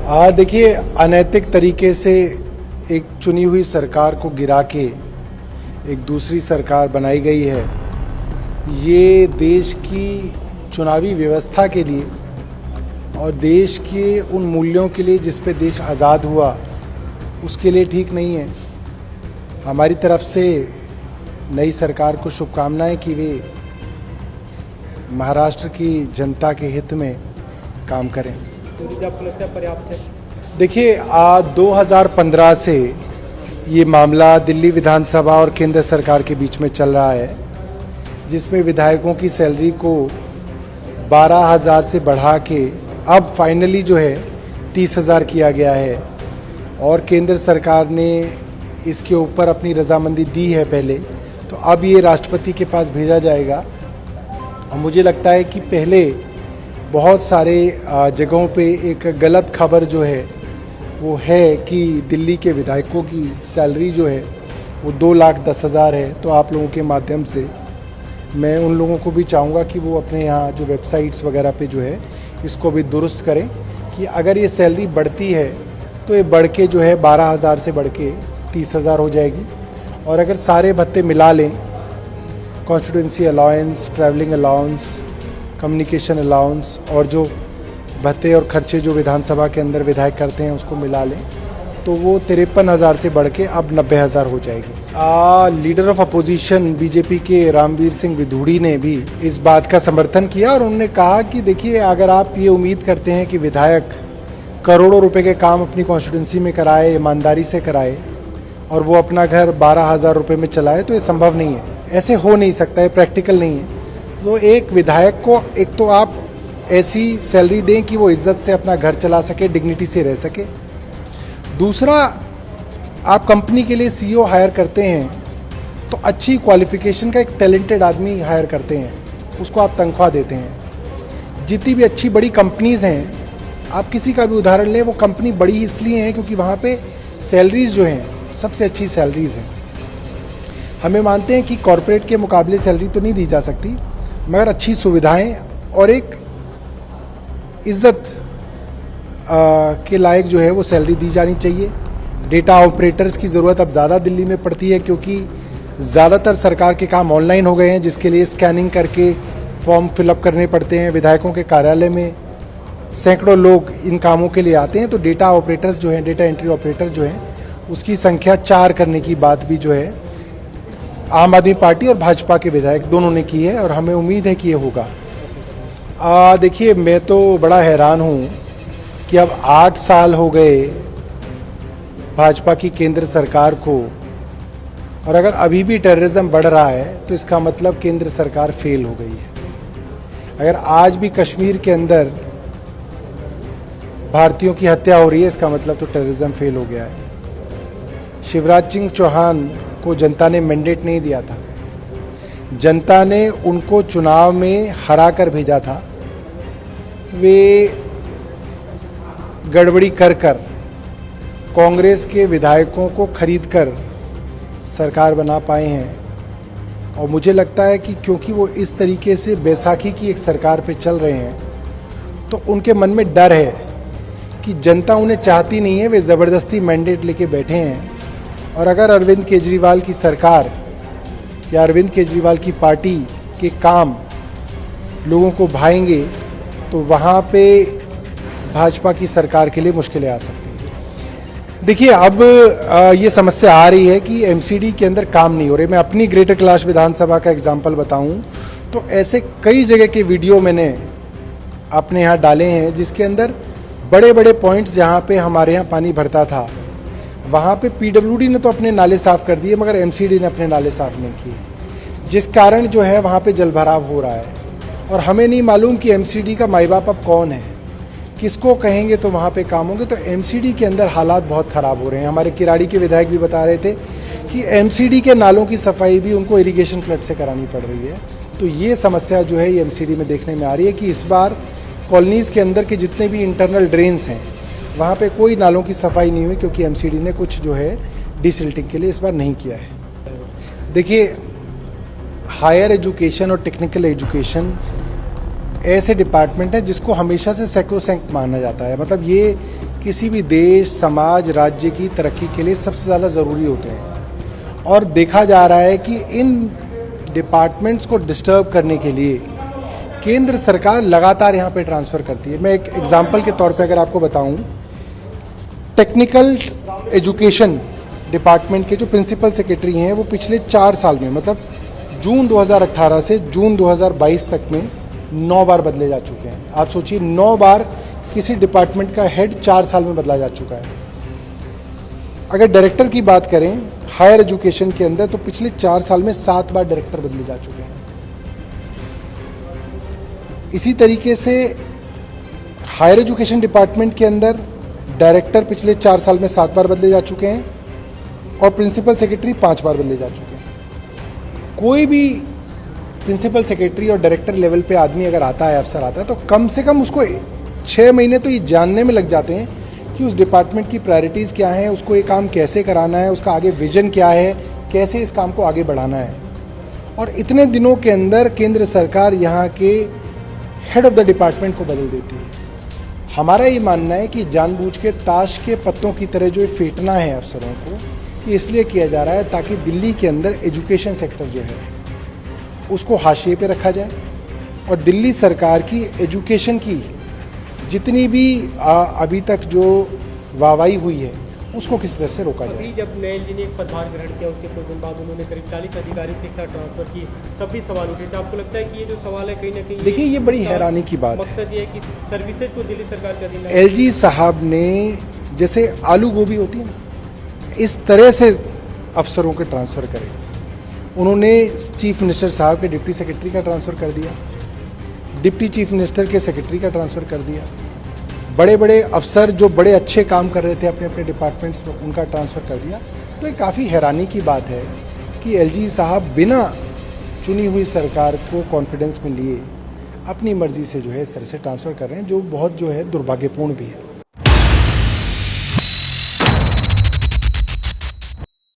देखिए, अनैतिक तरीके से एक चुनी हुई सरकार को गिरा के एक दूसरी सरकार बनाई गई है। ये देश की चुनावी व्यवस्था के लिए और देश के उन मूल्यों के लिए जिस पे देश आज़ाद हुआ, उसके लिए ठीक नहीं है। हमारी तरफ से नई सरकार को शुभकामनाएं कि वे महाराष्ट्र की जनता के हित में काम करें। आपको लगता है पर्याप्त है? देखिए, 2015 से ये मामला दिल्ली विधानसभा और केंद्र सरकार के बीच में चल रहा है, जिसमें विधायकों की सैलरी को 12,000 से बढ़ा के अब फाइनली जो है 30,000 किया गया है और केंद्र सरकार ने इसके ऊपर अपनी रजामंदी दी है पहले। तो अब ये राष्ट्रपति के पास भेजा जाएगा और मुझे लगता है कि पहले बहुत सारे जगहों पे एक गलत खबर जो है वो है कि दिल्ली के विधायकों की सैलरी जो है वो 2,10,000 है। तो आप लोगों के माध्यम से मैं उन लोगों को भी चाहूँगा कि वो अपने यहाँ जो वेबसाइट्स वगैरह पे जो है इसको भी दुरुस्त करें कि अगर ये सैलरी बढ़ती है तो ये बढ़ के जो है 12,000 से बढ़ के 30,000 हो जाएगी। और अगर सारे भत्ते मिला लें, constituency allowance, travelling allowance, communication allowance और जो भत्ते और खर्चे जो विधानसभा के अंदर विधायक करते हैं उसको मिला लें, तो वो 53,000 से बढ़ के अब 90,000 हो जाएगी। लीडर ऑफ अपोजिशन बीजेपी के रामवीर सिंह विधूड़ी ने भी इस बात का समर्थन किया और उन्होंने कहा कि देखिए, अगर आप ये उम्मीद करते हैं कि विधायक करोड़ों रुपए के काम अपनी कॉन्स्टिट्यूंसी में कराए, ईमानदारी से कराए और वो अपना घर 12,000 रुपये में चलाए, तो ये संभव नहीं है, ऐसे हो नहीं सकता है, प्रैक्टिकल नहीं है। तो एक विधायक को एक तो आप ऐसी सैलरी दें कि वो इज्जत से अपना घर चला सके, डिग्निटी से रह सके। दूसरा, आप कंपनी के लिए सीईओ हायर करते हैं तो अच्छी क्वालिफिकेशन का एक टैलेंटेड आदमी हायर करते हैं, उसको आप तनख्वाह देते हैं। जितनी भी अच्छी बड़ी कंपनीज़ हैं, आप किसी का भी उदाहरण लें, वो कंपनी बड़ी इसलिए हैं क्योंकि वहाँ पे सैलरीज जो हैं सबसे अच्छी सैलरीज हैं। हमें मानते हैं कि कॉरपोरेट के मुकाबले सैलरी तो नहीं दी जा सकती, मगर अच्छी सुविधाएं और एक इज्जत के लायक जो है वो सैलरी दी जानी चाहिए। डेटा ऑपरेटर्स की ज़रूरत अब ज़्यादा दिल्ली में पड़ती है क्योंकि ज़्यादातर सरकार के काम ऑनलाइन हो गए हैं, जिसके लिए स्कैनिंग करके फॉर्म फिलअप करने पड़ते हैं। विधायकों के कार्यालय में सैकड़ों लोग इन कामों के लिए आते हैं, तो डेटा ऑपरेटर्स जो हैं, डेटा एंट्री ऑपरेटर जो हैं, उसकी संख्या 4 करने की बात भी जो है आम आदमी पार्टी और भाजपा के विधायक दोनों ने की है और हमें उम्मीद है कि ये होगा। देखिए, मैं तो बड़ा हैरान हूँ कि अब 8 साल हो गए भाजपा की केंद्र सरकार को, और अगर अभी भी टेररिज्म बढ़ रहा है तो इसका मतलब केंद्र सरकार फेल हो गई है। अगर आज भी कश्मीर के अंदर भारतीयों की हत्या हो रही है, इसका मतलब तो टेररिज्म फेल हो गया है। शिवराज सिंह चौहान को जनता ने मैंडेट नहीं दिया था, जनता ने उनको चुनाव में हरा कर भेजा था। वे गड़बड़ी कर कांग्रेस के विधायकों को खरीद कर सरकार बना पाए हैं और मुझे लगता है कि क्योंकि वो इस तरीके से बैसाखी की एक सरकार पे चल रहे हैं तो उनके मन में डर है कि जनता उन्हें चाहती नहीं है, वे ज़बरदस्ती मैंडेट लेके बैठे हैं। और अगर अरविंद केजरीवाल की सरकार या अरविंद केजरीवाल की पार्टी के काम लोगों को भाएंगे तो वहाँ पे भाजपा की सरकार के लिए मुश्किलें आ सकती हैं। देखिए, अब ये समस्या आ रही है कि एमसीडी के अंदर काम नहीं हो रहे। मैं अपनी ग्रेटर कैलाश विधानसभा का एग्जाम्पल बताऊं तो ऐसे कई जगह के वीडियो मैंने अपने यहाँ डाले हैं जिसके अंदर बड़े बड़े पॉइंट्स जहाँ पे हमारे यहाँ पानी भरता था, वहाँ पे पीडब्ल्यूडी ने तो अपने नाले साफ़ कर दिए मगर एमसीडी ने अपने नाले साफ़ नहीं किए, जिस कारण जो है वहाँ पे जलभराव हो रहा है। और हमें नहीं मालूम कि एमसीडी का माई बाप अब कौन है, किसको कहेंगे तो वहाँ पे काम होंगे। तो एमसीडी के अंदर हालात बहुत ख़राब हो रहे हैं। हमारे किराड़ी के विधायक भी बता रहे थे कि एमसीडी के नालों की सफाई भी उनको इरिगेशन फ्लड से करानी पड़ रही है। तो ये समस्या जो है ये एमसीडी में देखने में आ रही है कि इस बार कॉलोनीज़ के अंदर के जितने भी इंटरनल ड्रेन्स हैं वहाँ पे कोई नालों की सफाई नहीं हुई क्योंकि एमसीडी ने कुछ जो है डिसिल्टिंग के लिए इस बार नहीं किया है। देखिए, हायर एजुकेशन और टेक्निकल एजुकेशन ऐसे डिपार्टमेंट है जिसको हमेशा से सैक्रोसैंक्ट माना जाता है। मतलब ये किसी भी देश, समाज, राज्य की तरक्की के लिए सबसे ज़्यादा ज़रूरी होते हैं। और देखा जा रहा है कि इन डिपार्टमेंट्स को डिस्टर्ब करने के लिए केंद्र सरकार लगातार यहाँ पे ट्रांसफ़र करती है। मैं एक एग्जांपल के तौर पे अगर आपको बताऊं, टेक्निकल एजुकेशन डिपार्टमेंट के जो प्रिंसिपल सेक्रेटरी हैं वो पिछले 4 साल में, मतलब जून 2018 से जून 2022 तक में 9 बार बदले जा चुके हैं। आप सोचिए, 9 बार किसी डिपार्टमेंट का हेड 4 साल में बदला जा चुका है। अगर डायरेक्टर की बात करें हायर एजुकेशन के अंदर, तो पिछले 4 साल में 7 बार डायरेक्टर बदले जा चुके हैं। इसी तरीके से हायर एजुकेशन डिपार्टमेंट के अंदर डायरेक्टर पिछले 4 साल में 7 बार बदले जा चुके हैं और प्रिंसिपल सेक्रेटरी 5 बार बदले जा चुके हैं। कोई भी प्रिंसिपल सेक्रेटरी और डायरेक्टर लेवल पे आदमी अगर आता है, अफसर आता है, तो कम से कम उसको 6 महीने तो ये जानने में लग जाते हैं कि उस डिपार्टमेंट की प्रायोरिटीज़ क्या हैं, उसको ये काम कैसे कराना है, उसका आगे विजन क्या है, कैसे इस काम को आगे बढ़ाना है। और इतने दिनों के अंदर केंद्र सरकार यहाँ के हेड ऑफ द डिपार्टमेंट को बदल देती है। हमारा ये मानना है कि जानबूझ के ताश के पत्तों की तरह जो ये फेंटना है अफसरों को, ये इसलिए किया जा रहा है ताकि दिल्ली के अंदर एजुकेशन सेक्टर जो है उसको हाशिए पे रखा जाए और दिल्ली सरकार की एजुकेशन की जितनी भी अभी तक जो वाहवाही हुई है उसको किसी तरह से रोका जाए। अभी जब नयल जी ने एक पदभार ग्रहण किया, उसके कुछ दिन बाद उन्होंने करीब 40 अधिकारियों के साथ ट्रांसफर की, तब भी सवाल उठे थे। आपको लगता है कि ये जो सवाल है कहीं ना कहीं, देखिए, ये बड़ी हैरानी की बात है। मकसद ये है कि सर्विसेज को दिल्ली सरकार के अधीन, एलजी साहब ने जैसे आलू गोभी होती है ना, इस तरह से अफसरों के ट्रांसफ़र करे। उन्होंने चीफ मिनिस्टर साहब के डिप्टी सेक्रेटरी का ट्रांसफ़र कर दिया, डिप्टी चीफ मिनिस्टर के सेक्रेटरी का ट्रांसफ़र कर दिया, बड़े बड़े अफसर जो बड़े अच्छे काम कर रहे थे अपने अपने डिपार्टमेंट्स में उनका ट्रांसफ़र कर दिया। तो ये काफ़ी हैरानी की बात है कि एलजी साहब बिना चुनी हुई सरकार को कॉन्फिडेंस में लिए अपनी मर्जी से जो है इस तरह से ट्रांसफ़र कर रहे हैं, जो बहुत जो है दुर्भाग्यपूर्ण भी है।